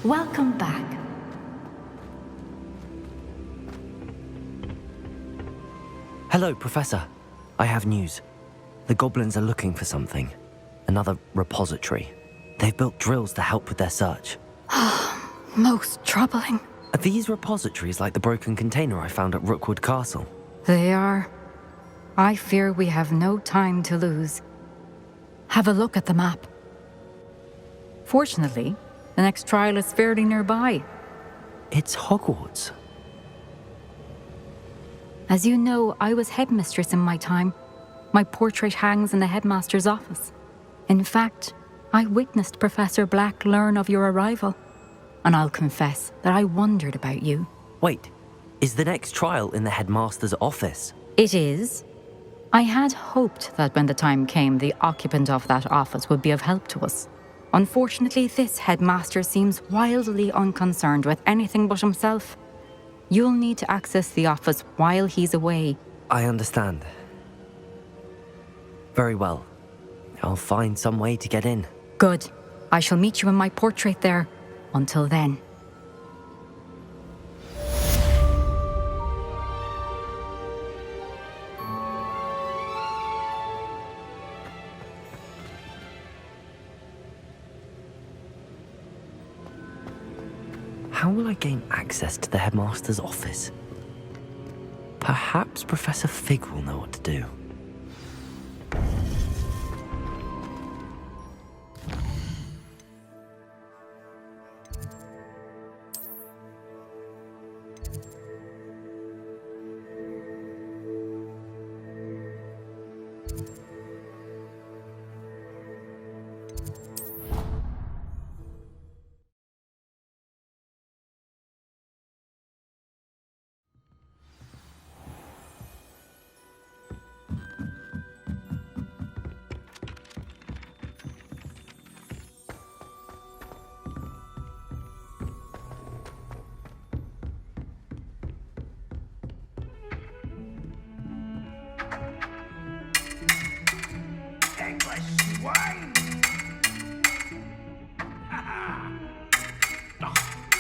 Welcome back. Hello, Professor. I have news. The goblins are looking for something. Another repository. They've built drills to help with their search. Most troubling. Are these repositories like the broken container I found at Rookwood Castle? They are. I fear we have no time to lose. Have a look at the map. Fortunately, the next trial is fairly nearby. It's Hogwarts. As you know, I was headmistress in my time. My portrait hangs in the headmaster's office. In fact, I witnessed Professor Black learn of your arrival. And I'll confess that I wondered about you. Wait, is the next trial in the headmaster's office? It is. I had hoped that when the time came, the occupant of that office would be of help to us. Unfortunately, this headmaster seems wildly unconcerned with anything but himself. You'll need to access the office while he's away. I understand. Very well. I'll find some way to get in. Good. I shall meet you in my portrait there. Until then. How will I gain access to the headmaster's office? Perhaps Professor Fig will know what to do.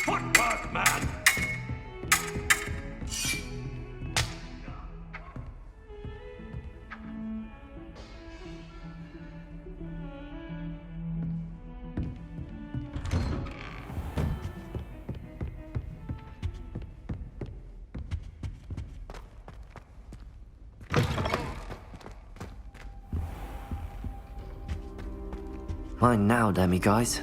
Footwork, man! Mine now, demi-guys.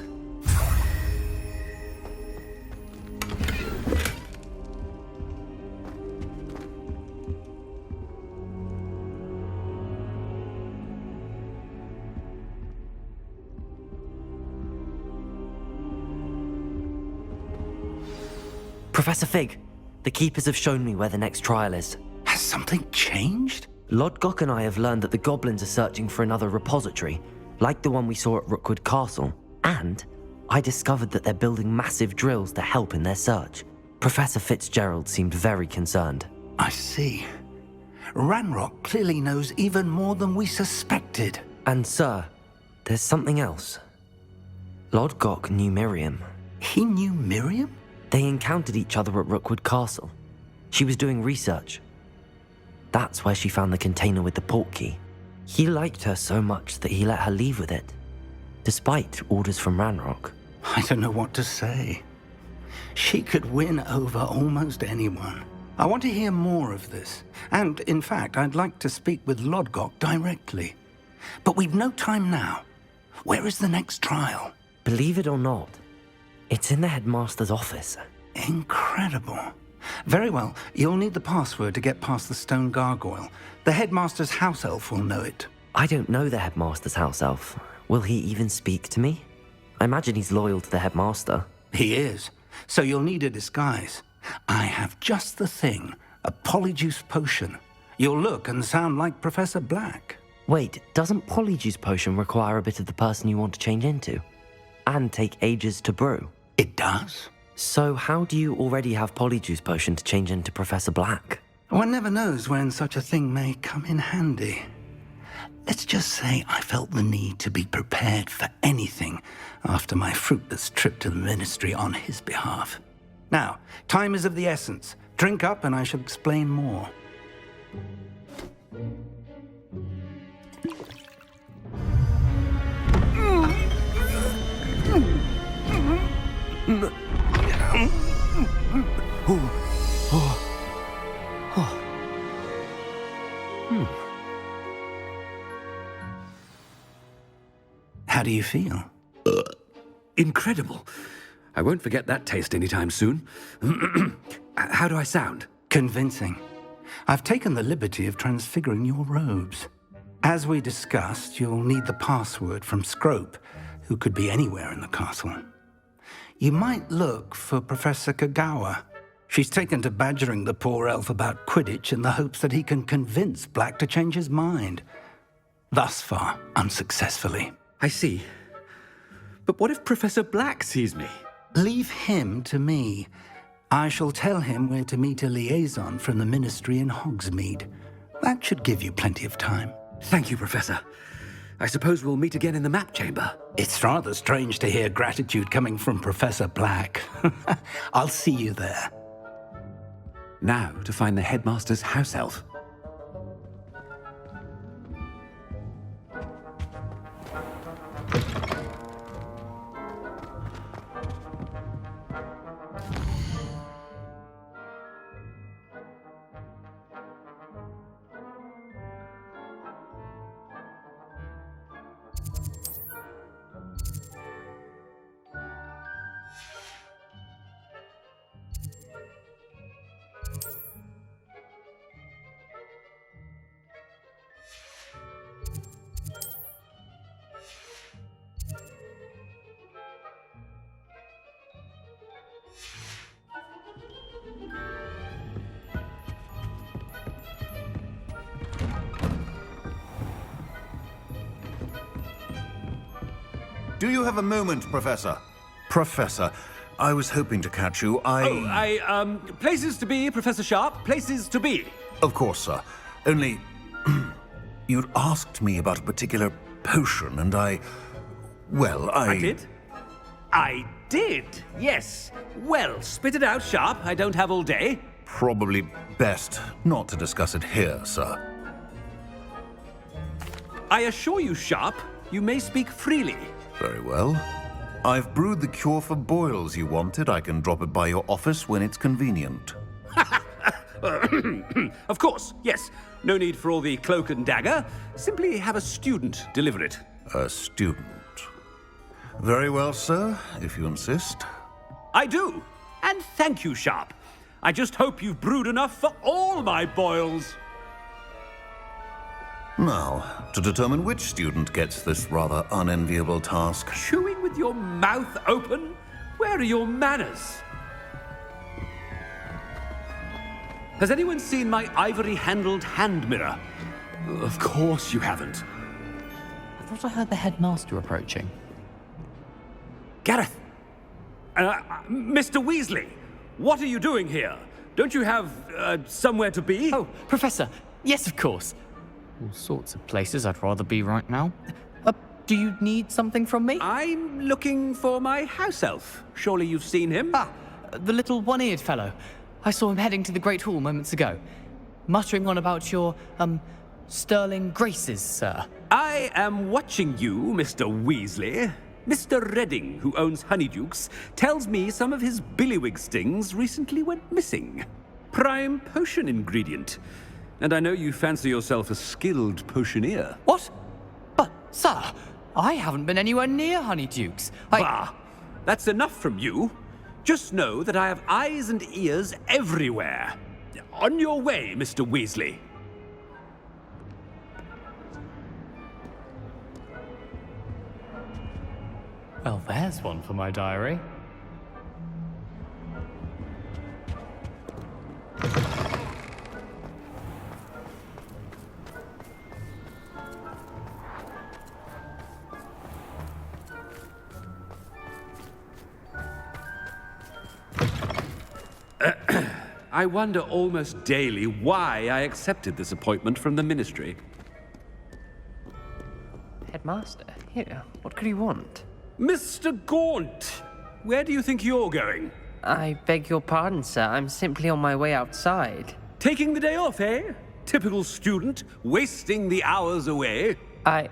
Professor Fig, the Keepers have shown me where the next trial is. Has something changed? Lodgok and I have learned that the goblins are searching for another repository, like the one we saw at Rookwood Castle, and I discovered that they're building massive drills to help in their search. Professor Fitzgerald seemed very concerned. I see. Ranrock clearly knows even more than we suspected. And sir, there's something else. Lodgok knew Miriam. He knew Miriam? They encountered each other at Rookwood Castle. She was doing research. That's where she found the container with the portkey. He liked her so much that he let her leave with it, despite orders from Ranrock. I don't know what to say. She could win over almost anyone. I want to hear more of this. And, in fact, I'd like to speak with Lodgok directly. But we've no time now. Where is the next trial? Believe it or not, it's in the headmaster's office. Incredible. Very well. You'll need the password to get past the stone gargoyle. The headmaster's house elf will know it. I don't know the headmaster's house elf. Will he even speak to me? I imagine he's loyal to the headmaster. He is. So you'll need a disguise. I have just the thing. A polyjuice potion. You'll look and sound like Professor Black. Wait, doesn't Polyjuice Potion require a bit of the person you want to change into? And take ages to brew? It does. So how do you already have Polyjuice Potion to change into Professor Black? One never knows when such a thing may come in handy. Let's just say I felt the need to be prepared for anything after my fruitless trip to the ministry on his behalf. Now, time is of the essence. Drink up and I shall explain more. How do you feel? Incredible. I won't forget that taste anytime soon. How do I sound? Convincing. I've taken the liberty of transfiguring your robes. As we discussed, you'll need the password from Scrope, who could be anywhere in the castle. You might look for Professor Kagawa. She's taken to badgering the poor elf about Quidditch in the hopes that he can convince Black to change his mind. Thus far, unsuccessfully. I see. But what if Professor Black sees me? Leave him to me. I shall tell him where to meet a liaison from the ministry in Hogsmeade. That should give you plenty of time. Thank you, Professor. I suppose we'll meet again in the map chamber. It's rather strange to hear gratitude coming from Professor Black. I'll see you there. Now to find the headmaster's house elf. Do you have a moment, Professor? Professor, I was hoping to catch you. Places to be, Professor Sharp, places to be. Of course, sir. Only, you'd asked me about a particular potion, and I did? I did, yes. Well, spit it out, Sharp. I don't have all day. Probably best not to discuss it here, sir. I assure you, Sharp, you may speak freely. Very well. I've brewed the cure for boils you wanted. I can drop it by your office when it's convenient. Of course, yes. No need for all the cloak and dagger. Simply have a student deliver it. A student. Very well, sir, if you insist. I do. And thank you, Sharp. I just hope you've brewed enough for all my boils. Now, to determine which student gets this rather unenviable task. Chewing with your mouth open? Where are your manners? Has anyone seen my ivory-handled hand mirror? Of course you haven't. I thought I heard the headmaster approaching. Gareth! Mr. Weasley, what are you doing here? Don't you have, somewhere to be? Oh, Professor, yes, of course. All sorts of places I'd rather be right now. Do you need something from me? I'm looking for my house elf. Surely you've seen him? Ah, the little one-eared fellow. I saw him heading to the Great Hall moments ago, muttering on about your, sterling graces, sir. I am watching you, Mr. Weasley. Mr. Redding, who owns Honeydukes, tells me some of his billywig stings recently went missing. Prime potion ingredient. And I know you fancy yourself a skilled potioneer. What? But, sir, I haven't been anywhere near Honeydukes. Bah! That's enough from you. Just know that I have eyes and ears everywhere. On your way, Mr. Weasley. Well, there's one for my diary. I wonder almost daily why I accepted this appointment from the ministry. Headmaster, here, what could you want? Mr. Gaunt, where do you think you're going? I beg your pardon, sir. I'm simply on my way outside. Taking the day off, eh? Typical student, wasting the hours away. I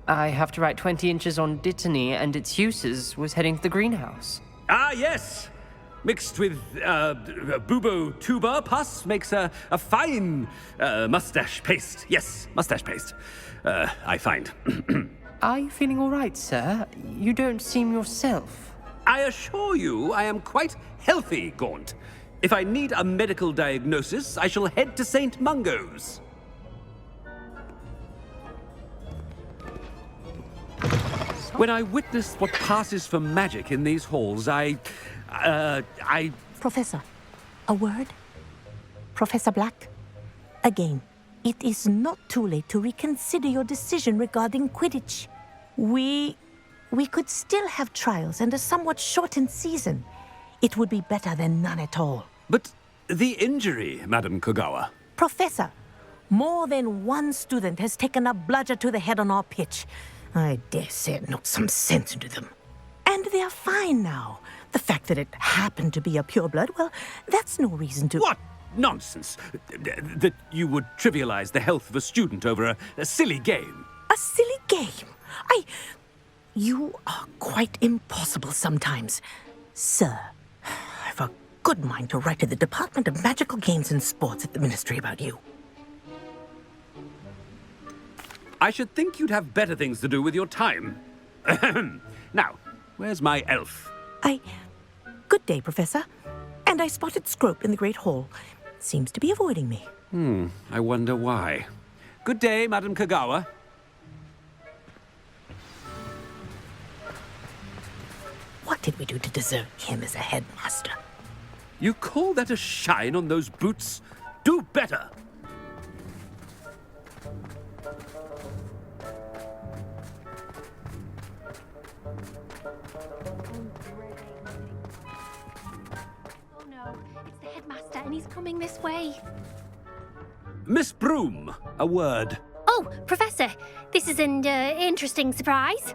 have to write 20 inches on Dittany and its uses. Was heading to the greenhouse. Ah, yes. Mixed with bubo tuber pus makes a fine mustache paste. Yes, mustache paste. I find. Are you feeling all right, sir? You don't seem yourself. I assure you I am quite healthy, Gaunt. If I need a medical diagnosis, I shall head to St. Mungo's. When I witnessed what passes for magic in these halls, I... Professor, a word? Professor Black? Again, it is not too late to reconsider your decision regarding Quidditch. We could still have trials and a somewhat shortened season. It would be better than none at all. But the injury, Madam Kogawa. Professor, more than one student has taken a bludger to the head on our pitch. I dare say it knocked some sense into them. And they're fine now. The fact that it happened to be a pureblood, well, that's no reason to... What nonsense! That you would trivialize the health of a student over a silly game. A silly game? You are quite impossible sometimes. Sir, I've a good mind to write to the Department of Magical Games and Sports at the Ministry about you. I should think you'd have better things to do with your time. Now, where's my elf? Good day, Professor. And I spotted Scrope in the Great Hall. Seems to be avoiding me. I wonder why. Good day, Madam Kogawa. What did we do to deserve him as a headmaster? You call that a shine on those boots? Do better! Oh no, it's the headmaster and he's coming this way. Miss Broom, a word. Oh, Professor, this is an interesting surprise.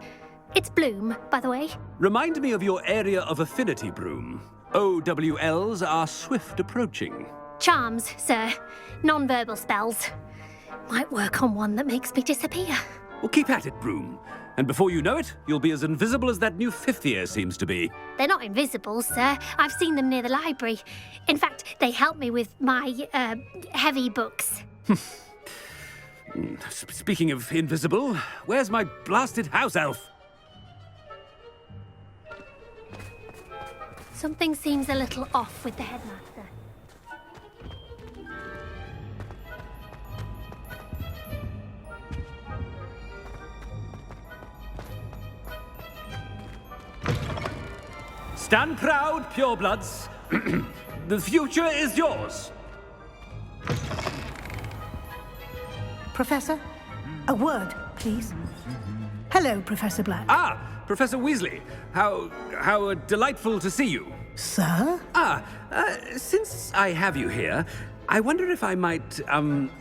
It's Bloom, by the way. Remind me of your area of affinity, Broom. OWLs are swift approaching. Charms, sir. Non-verbal spells. Might work on one that makes me disappear. Well, keep at it, Broom. And before you know it, you'll be as invisible as that new fifth year seems to be. They're not invisible, sir. I've seen them near the library. In fact, they help me with my, heavy books. Speaking of invisible, where's my blasted house elf? Something seems a little off with the headmaster. Stand proud, purebloods. The future is yours. Professor, a word, please. Hello, Professor Black. Ah, Professor Weasley. How delightful to see you. Sir? Since I have you here, I wonder if I might,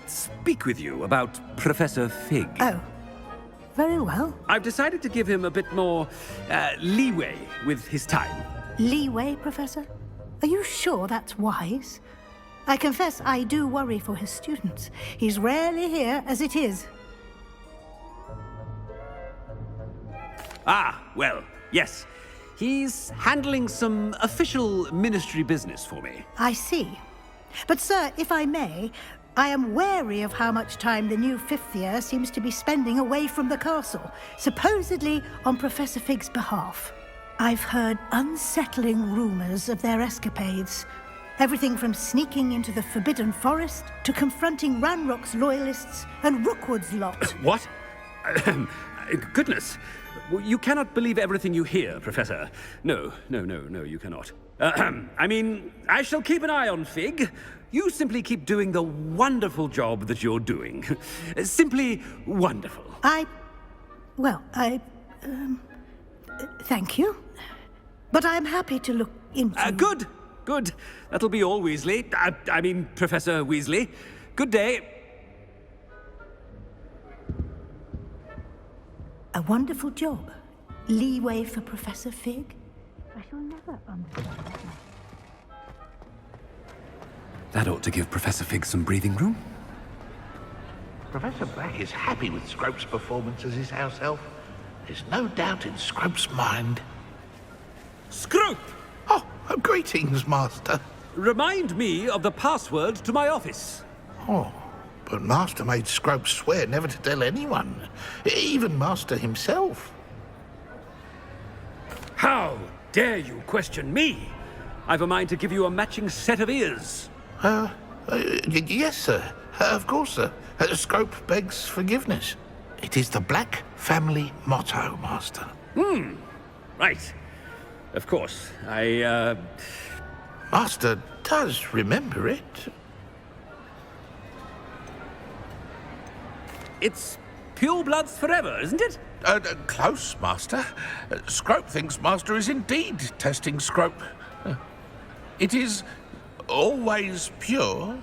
speak with you about Professor Fig. Oh, very well. I've decided to give him a bit more, leeway with his time. Leeway, Professor? Are you sure that's wise? I confess I do worry for his students. He's rarely here as it is. Ah, well, yes. He's handling some official ministry business for me. I see. But, sir, if I may, I am wary of how much time the new fifth year seems to be spending away from the castle, supposedly on Professor Fig's behalf. I've heard unsettling rumors of their escapades. Everything from sneaking into the Forbidden Forest to confronting Ranrock's loyalists and Rookwood's lot. What? Goodness. You cannot believe everything you hear, Professor. No, you cannot. I mean, I shall keep an eye on Fig. You simply keep doing the wonderful job that you're doing. Simply wonderful. Thank you. But I'm happy to look into... Good. That'll be all, Weasley. I mean, Professor Weasley. Good day. A wonderful job. Leeway for Professor Fig? I shall never understand. That ought to give Professor Fig some breathing room. Professor Black is happy with Scrope's performance as his house elf. There's no doubt in Scrope's mind. Scrope! Oh, greetings, Master. Remind me of the password to my office. Oh, but Master made Scrope swear never to tell anyone, even Master himself. How dare you question me? I've a mind to give you a matching set of ears. Yes, sir. Of course, sir. Scrope begs forgiveness. It is the Black family motto, Master. Right. Of course. Master does remember it. It's pure bloods forever, isn't it? Close, Master. Scrope thinks Master is indeed testing Scrope. It is always pure.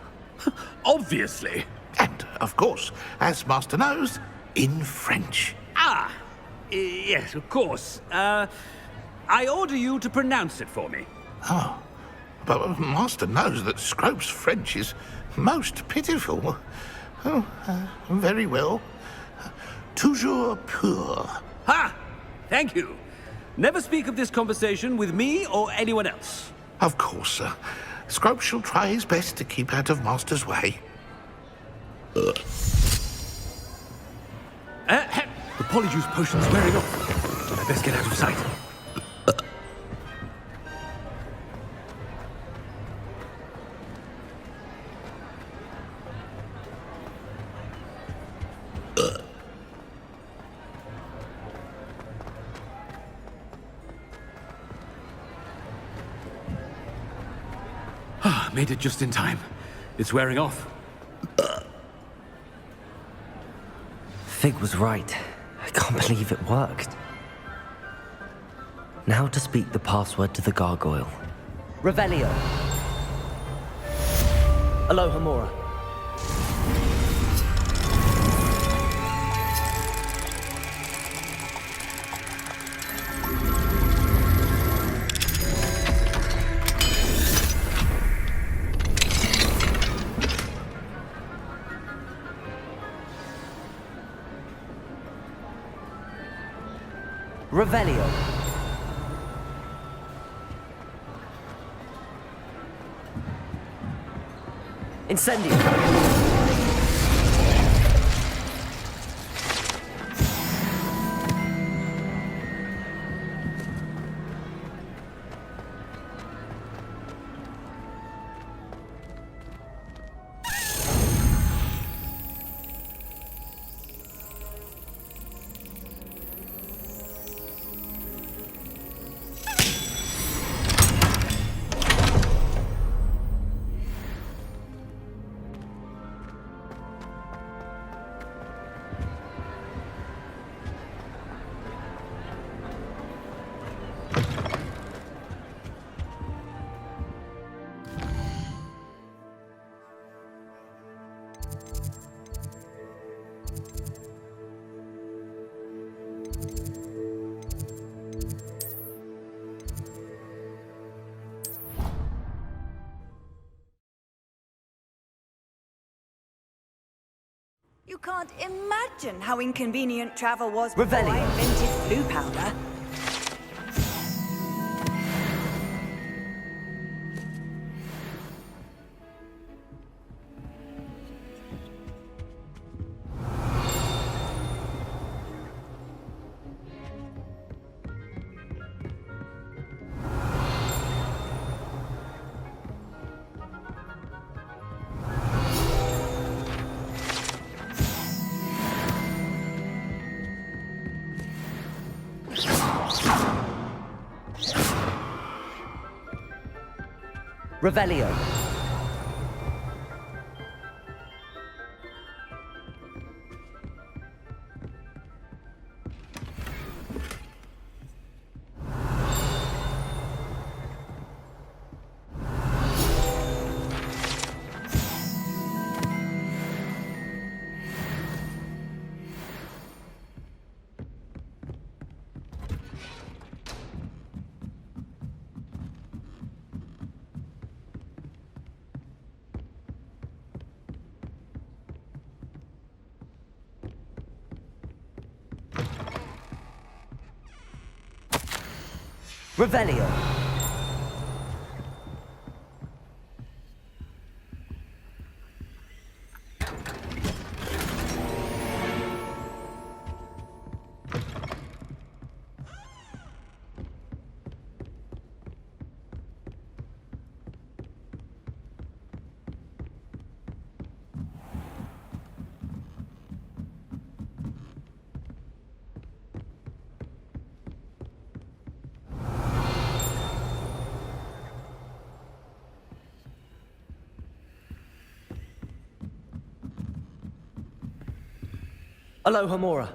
Obviously. And, of course, as Master knows, in French. Yes, of course. I order you to pronounce it for me. Oh, but Master knows that Scrope's French is most pitiful. Oh, very well. Toujours pur. Ha! Thank you. Never speak of this conversation with me or anyone else. Of course, sir. Scrope shall try his best to keep out of Master's way. The polyjuice potion's wearing off. I best get out of sight. Made it just in time. It's wearing off. Fig was right. I can't believe it worked. Now to speak the password to the gargoyle. Revelio. Alohomora. Revelio. Incendio. You can't imagine how inconvenient travel was before Revelio. I invented blue powder. Revelio. Revelio. Aloha Mora.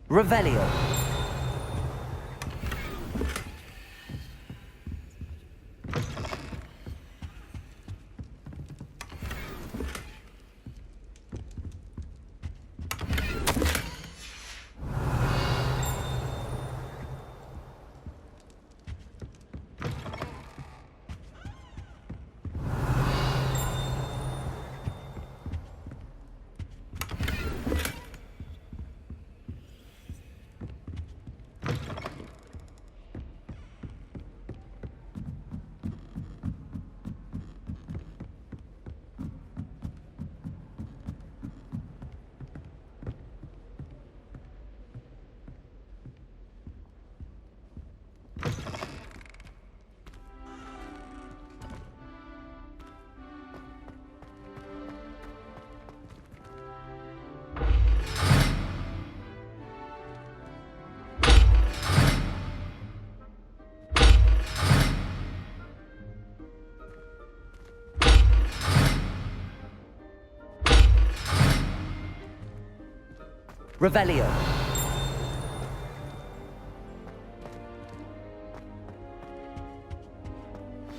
Revelio. Revelio.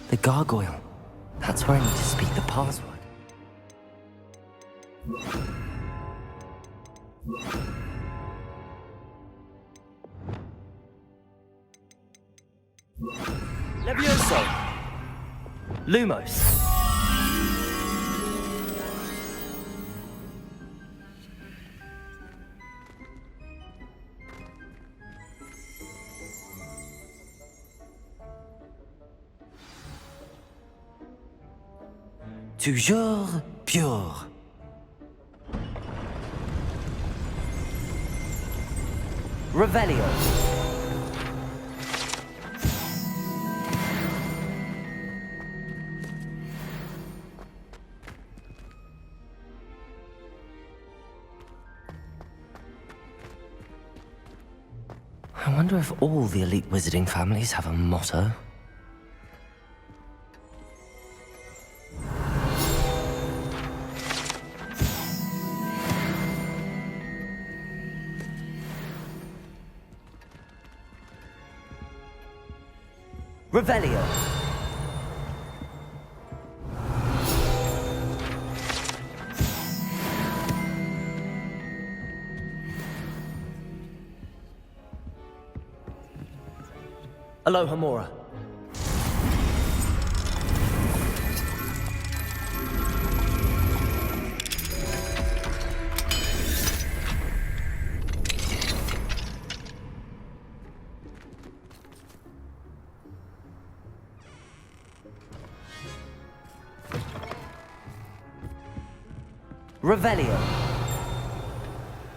The gargoyle. That's where I need to speak the password. Levioso. Lumos. Toujours pure. Revelio. I wonder if all the elite wizarding families have a motto. Revelio. Aloha Mora. Revelio.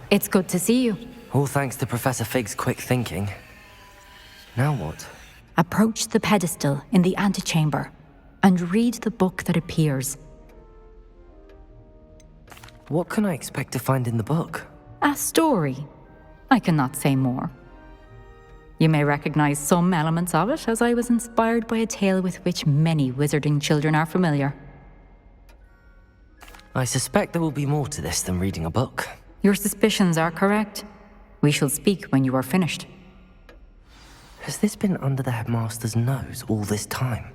It's good to see you. All thanks to Professor Fig's quick thinking. Now what? Approach the pedestal in the antechamber and read the book that appears. What can I expect to find in the book? A story. I cannot say more. You may recognize some elements of it, as I was inspired by a tale with which many wizarding children are familiar. I suspect there will be more to this than reading a book. Your suspicions are correct. We shall speak when you are finished. Has this been under the headmaster's nose all this time?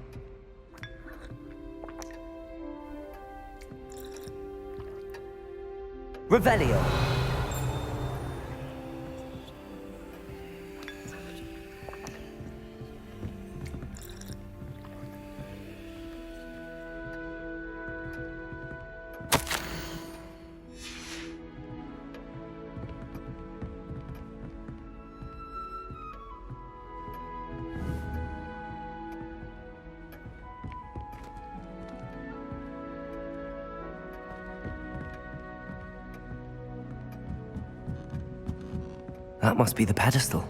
Revelio. That must be the pedestal.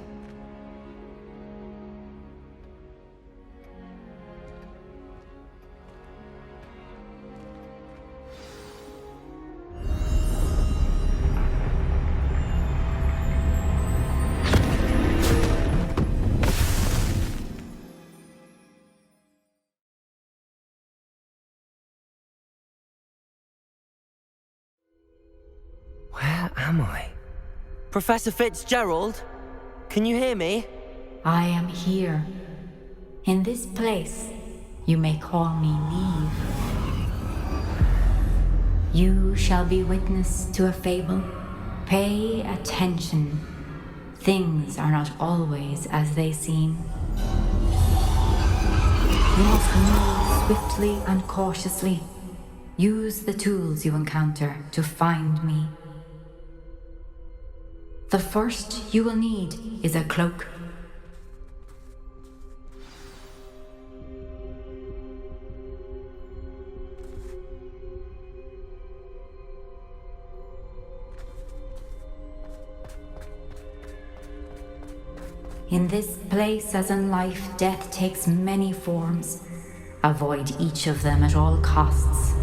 Where am I? Professor Fitzgerald? Can you hear me? I am here. In this place, you may call me Neve. You shall be witness to a fable. Pay attention. Things are not always as they seem. You must move swiftly and cautiously. Use the tools you encounter to find me. The first you will need is a cloak. In this place, as in life, death takes many forms. Avoid each of them at all costs.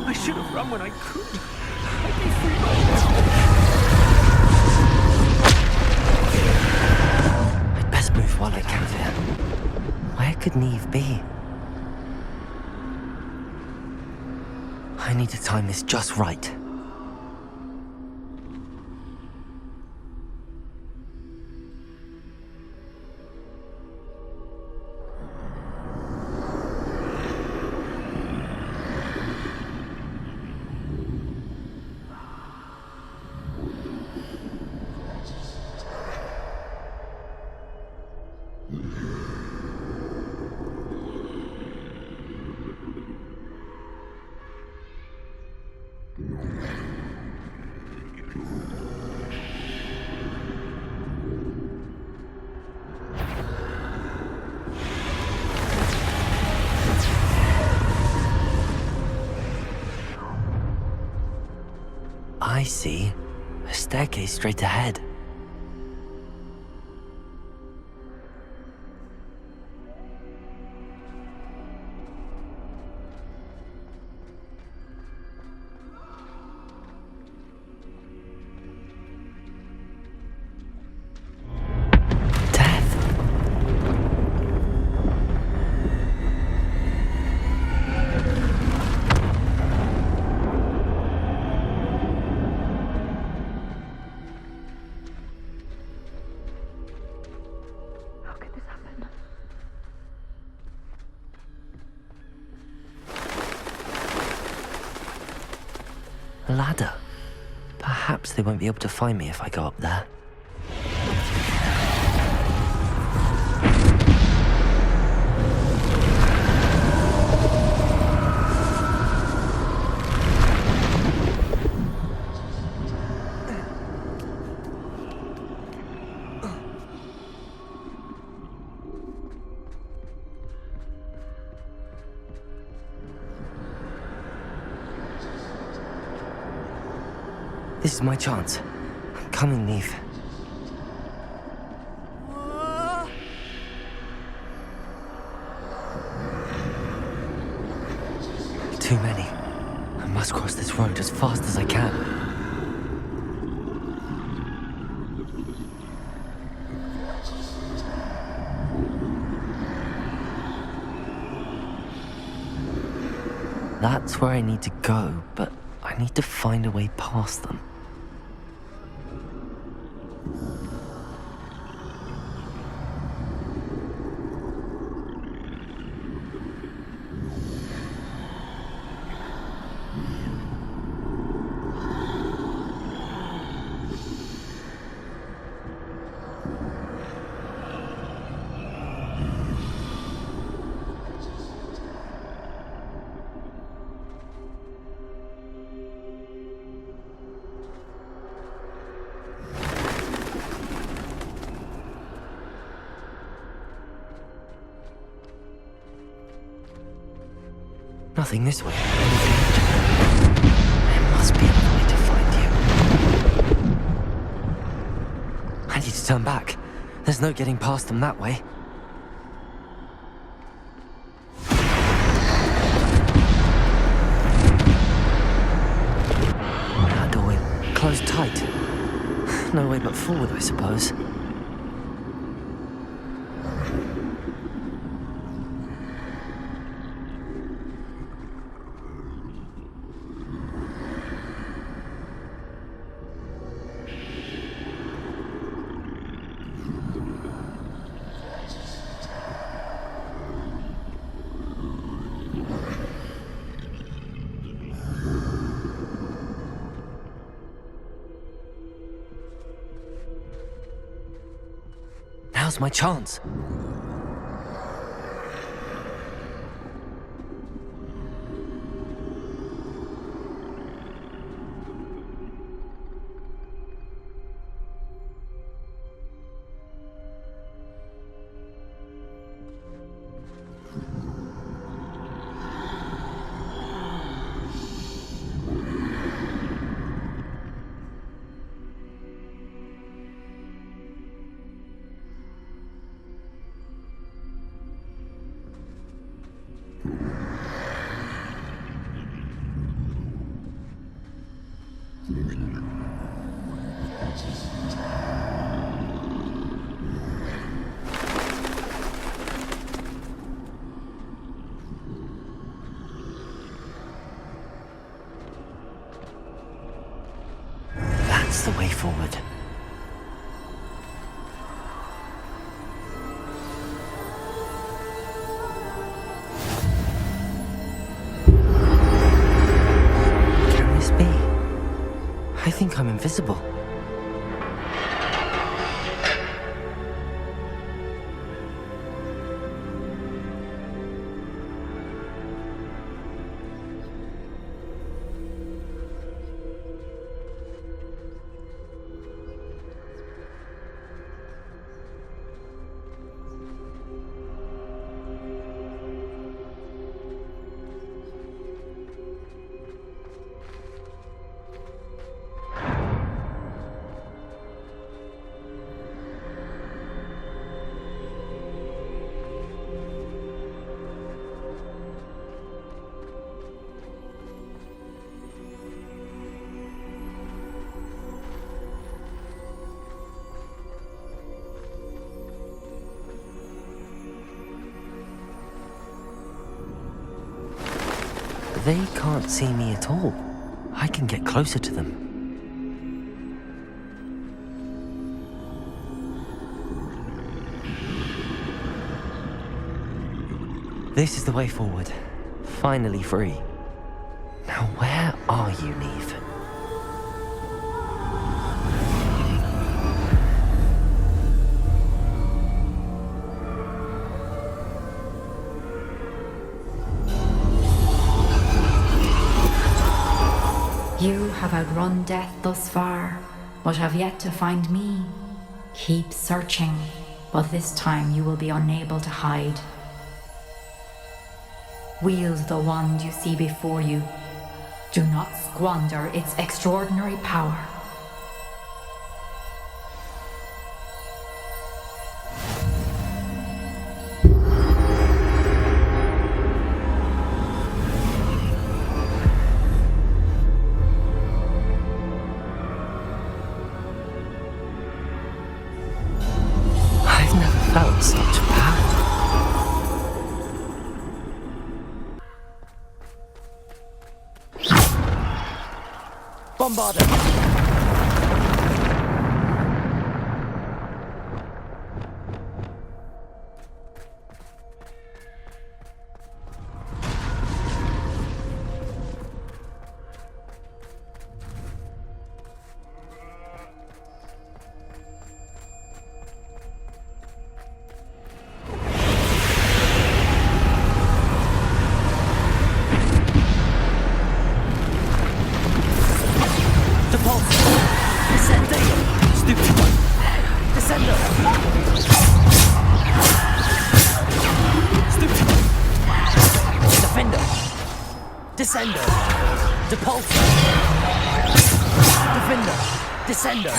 I should have run when I could. I'd best move while I can here. Where could Neve be? I need to time this just right. I see. A staircase straight ahead. A ladder. Perhaps they won't be able to find me if I go up there. This is my chance. I'm coming, Neve. Too many. I must cross this road as fast as I can. That's where I need to go, but I need to find a way past them. nothing this way. There must be another way to find you. I need to turn back. There's no getting past them that way. That doorway closed tight. No way but forward, I suppose. Now's my chance. That's the way forward. Can this be? I think I'm invisible. They can't see me at all. I can get closer to them. This is the way forward. Finally free. Now where are you, Neve? You have outrun death thus far, but have yet to find me. Keep searching, but this time you will be unable to hide. Wield the wand you see before you. Do not squander its extraordinary power. Felt such power. Bombard him! The pulse! Descender. Depulsor. Defender. Descender.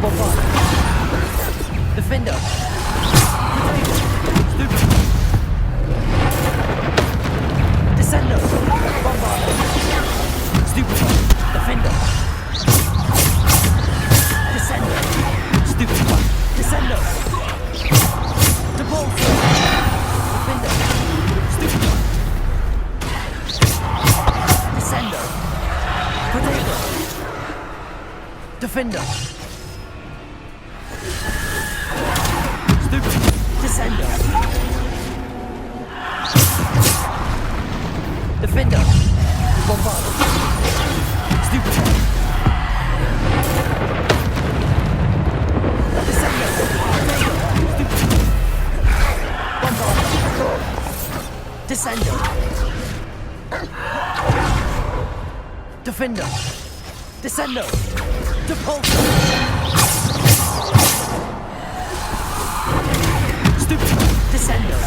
Bombarder. Defender. Potato. Stupid. Descender. Bombarder. Stupid. Defender. Descender. Stupid. Descender. Depulsor. Defender. Stupid. Descender. Potato. Defender. Stupid. Descender. Defender. Bombarder. Stupid. Descender. Stupid. Bombarder. Descender. Defender. Descender. Depulsor. Stupid. Descender.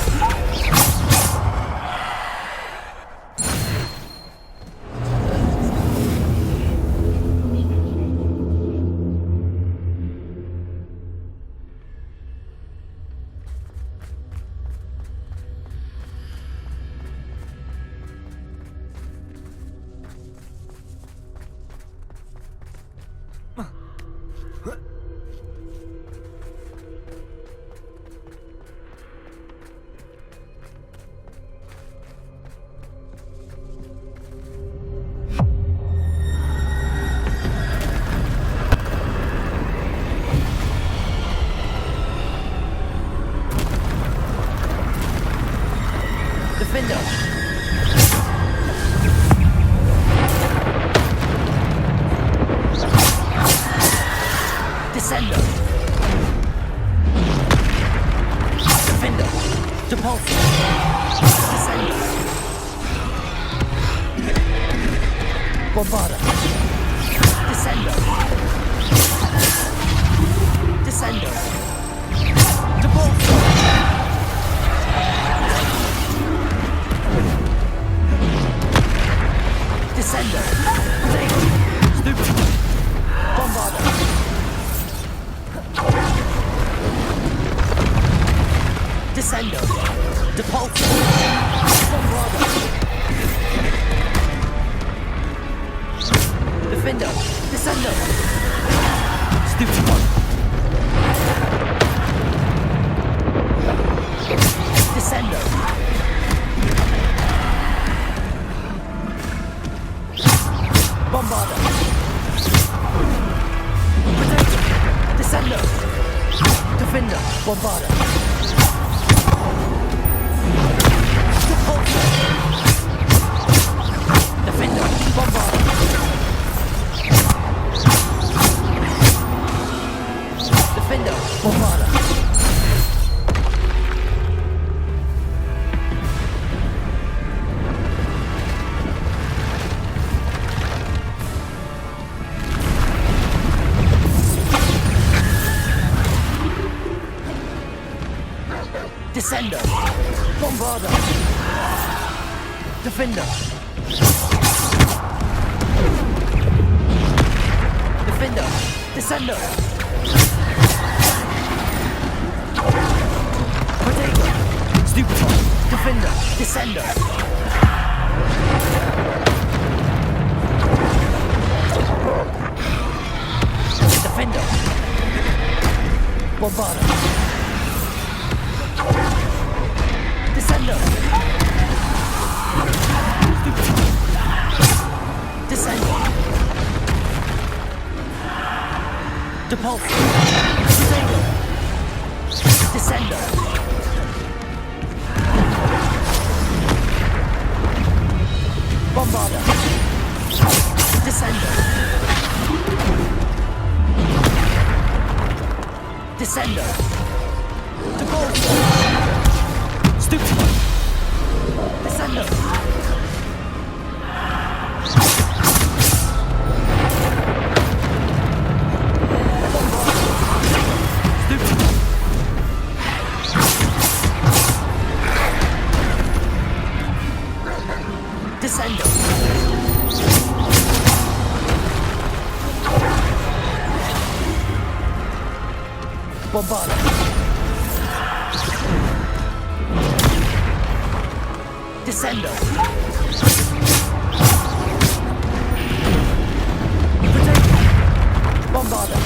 Defender. Descender. Defender. Depulsor. Descender. Bombarder. Descender. Descender. Depulsor. Descender. Potato. Stupid. Bombarder. Descender. Depulsor. Bombarder. Defender. Descender. Stupid one. Descender. Bombarder. Potato. Descender. Defender. Bombarder. Depulsor. Defender. Bombarder. Defender. Bombarder. Descender. Bombarder. Defender. Defender. Descender. Potato. Stupid one. Defender. Descender. Defender. Bombarder. Descender. Descender. Depulsor. Potato. Descender. Bombarder. Descender. Descender. Depulsor. Descendo. Bombarda. Descendo. Bombarda.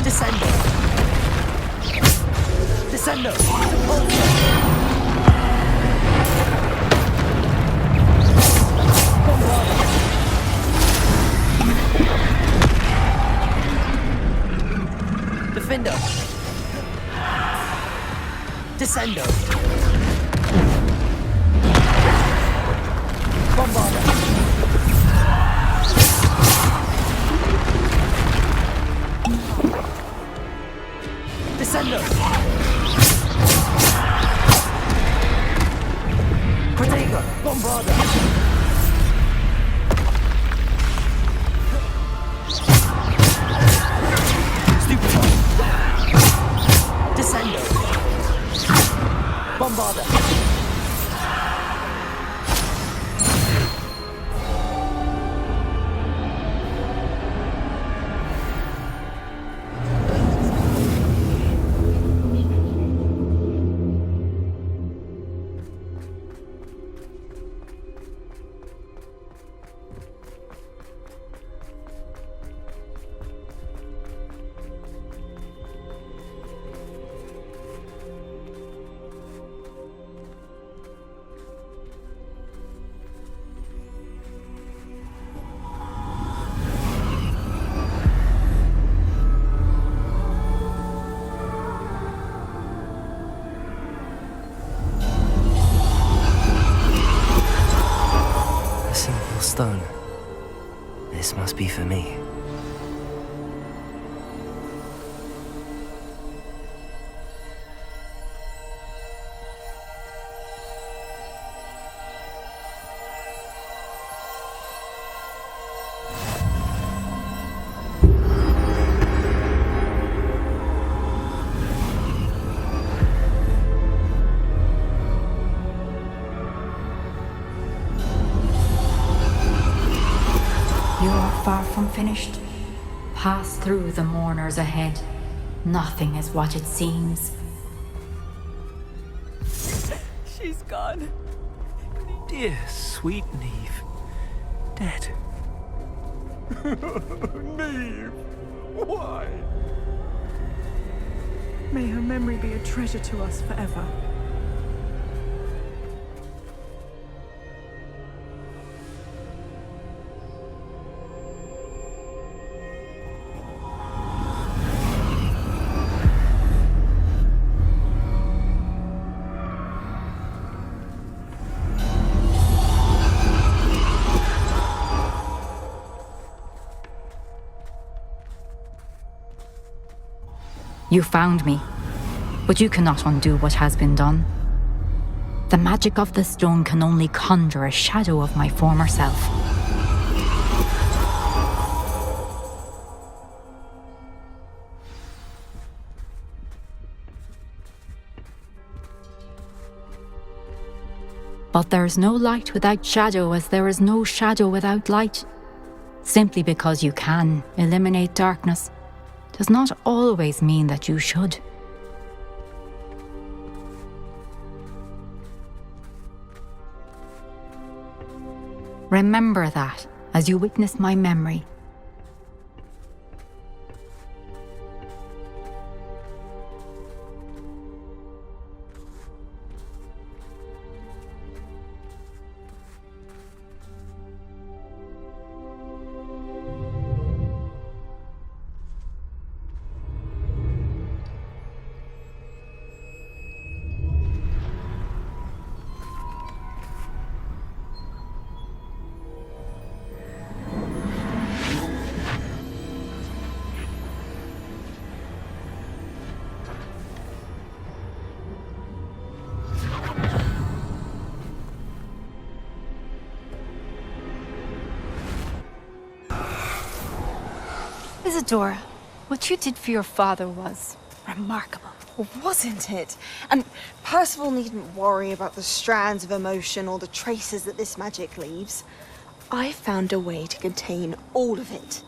Descendo. Descendo. Bombarda. Defendo. Descendo. Bombarda. Descendo. Protego. Bombarda. Stupefy. Descendo. Bombarda. A simple stone. This must be for me. You are far from finished. Pass through the mourners ahead. Nothing is what it seems. She's gone. Dear sweet Neve. Dead. Neve! Why? May her memory be a treasure to us forever. You found me, but you cannot undo what has been done. The magic of the stone can only conjure a shadow of my former self. But there is no light without shadow, as there is no shadow without light. Simply because you can eliminate darkness does not always mean that you should. Remember that as you witness my memory. Isadora, what you did for your father was remarkable. Wasn't it? And Percival needn't worry about the strands of emotion or the traces that this magic leaves. I found a way to contain all of it.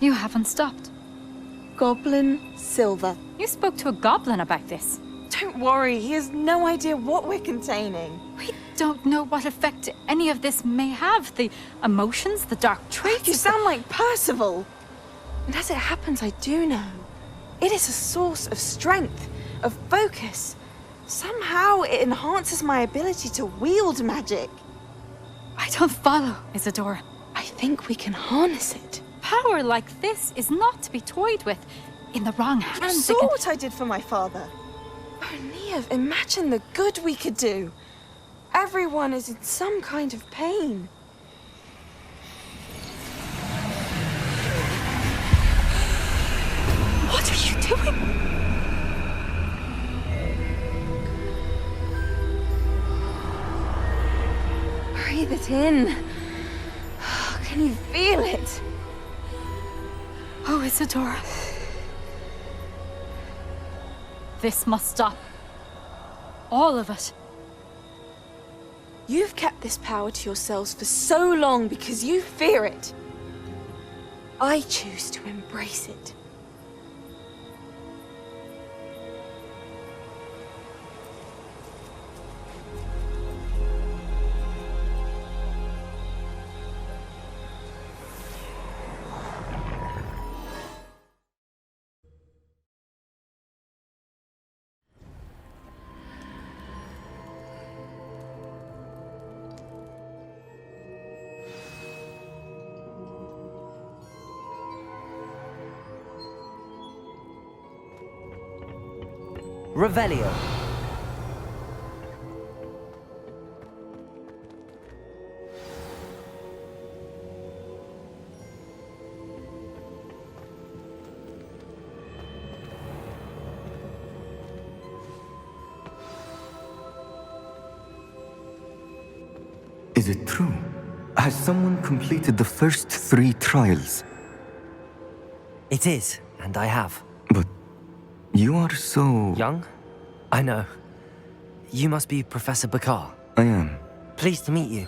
You haven't stopped. Goblin silver. You spoke to a goblin about this. Don't worry, he has no idea what we're containing. We don't know what effect any of this may have. The emotions, the dark traits. You sound like Percival. And as it happens, I do know. It is a source of strength, of focus. Somehow it enhances my ability to wield magic. I don't follow, Isadora. I think we can harness it. Power like this is not to be toyed with. In the wrong You hands, saw what I did for my father. Oh, Neve, imagine the good we could do. Everyone is in some kind of pain. What are you doing? Breathe it in. Can you feel it? Oh, Isadora. This must stop. All of it. You've kept this power to yourselves for so long because you fear it. I choose to embrace it. Revelio. Is it true? Has someone completed the first 3 trials? It is, and I have. But you are so... Young? I know. You must be Professor Bakar. I am. Pleased to meet you.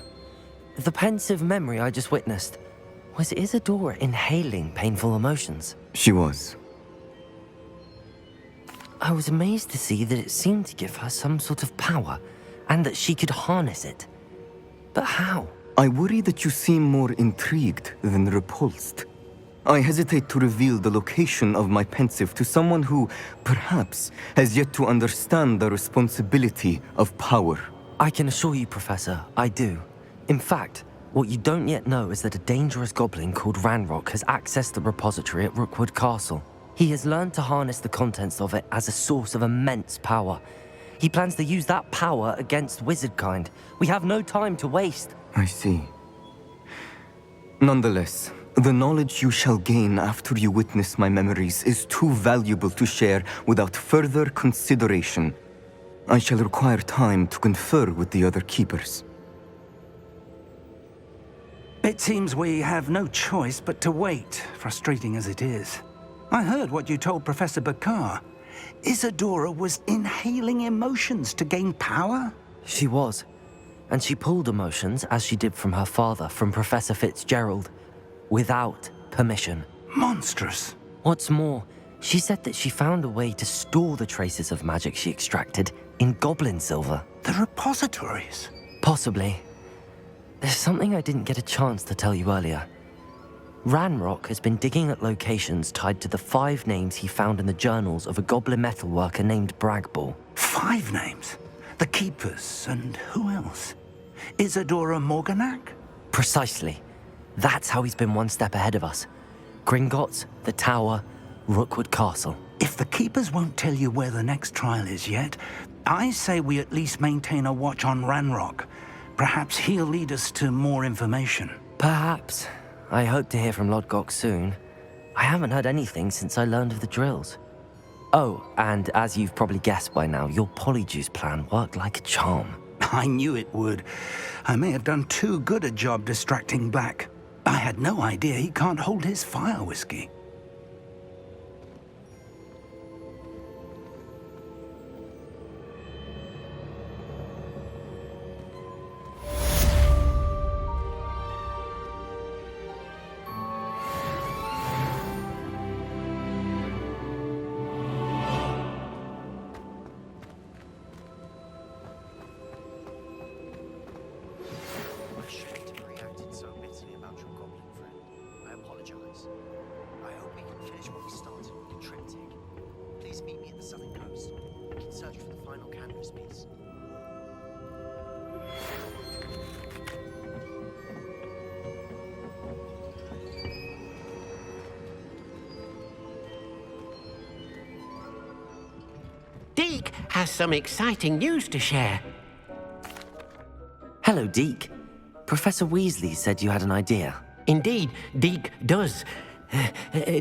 The pensive memory I just witnessed, was Isadora inhaling painful emotions? She was. I was amazed to see that it seemed to give her some sort of power, and that she could harness it. But how? I worry that you seem more intrigued than repulsed. I hesitate to reveal the location of my pensive to someone who, perhaps, has yet to understand the responsibility of power. I can assure you, Professor, I do. In fact, what you don't yet know is that a dangerous goblin called Ranrock has accessed the repository at Rookwood Castle. He has learned to harness the contents of it as a source of immense power. He plans to use that power against wizardkind. We have no time to waste. I see. Nonetheless, the knowledge you shall gain after you witness my memories is too valuable to share without further consideration. I shall require time to confer with the other keepers. It seems we have no choice but to wait, frustrating as it is. I heard what you told Professor Bakar. Isadora was inhaling emotions to gain power? She was. And she pulled emotions, as she did from her father, from Professor Fitzgerald, without permission. Monstrous. What's more, she said that she found a way to store the traces of magic she extracted in goblin silver. The repositories? Possibly. There's something I didn't get a chance to tell you earlier. Ranrock has been digging at locations tied to the 5 names he found in the journals of a goblin metalworker named Bragball. 5 names? The Keepers, and who else? Isadora Morganac? Precisely. That's how he's been one step ahead of us. Gringotts, the Tower, Rookwood Castle. If the Keepers won't tell you where the next trial is yet, I say we at least maintain a watch on Ranrock. Perhaps he'll lead us to more information. Perhaps. I hope to hear from Lodgok soon. I haven't heard anything since I learned of the drills. Oh, and as you've probably guessed by now, your polyjuice plan worked like a charm. I knew it would. I may have done too good a job distracting Black. I had no idea he can't hold his fire whiskey. finish what we started on the triptych. Please meet me at the southern coast. We can search for the final canvas piece. Deke has some exciting news to share. Hello, Deke. Professor Weasley said you had an idea. Indeed, Deke does.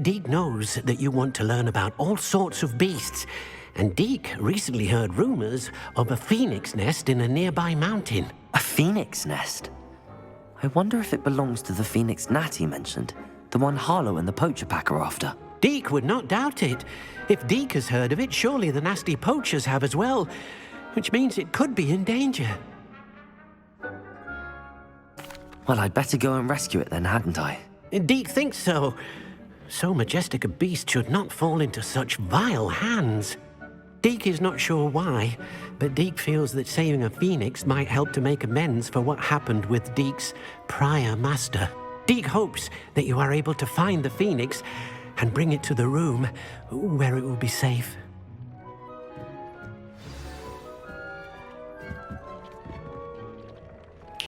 Deke knows that you want to learn about all sorts of beasts, and Deke recently heard rumors of a phoenix nest in a nearby mountain. A phoenix nest? I wonder if it belongs to the phoenix gnat he mentioned, the one Harlow and the poacher pack are after. Deke would not doubt it. If Deke has heard of it, surely the nasty poachers have as well, which means it could be in danger. Well, I'd better go and rescue it then, hadn't I? Deke thinks so. So majestic a beast should not fall into such vile hands. Deke is not sure why, but Deke feels that saving a phoenix might help to make amends for what happened with Deke's prior master. Deke hopes that you are able to find the phoenix and bring it to the room where it will be safe.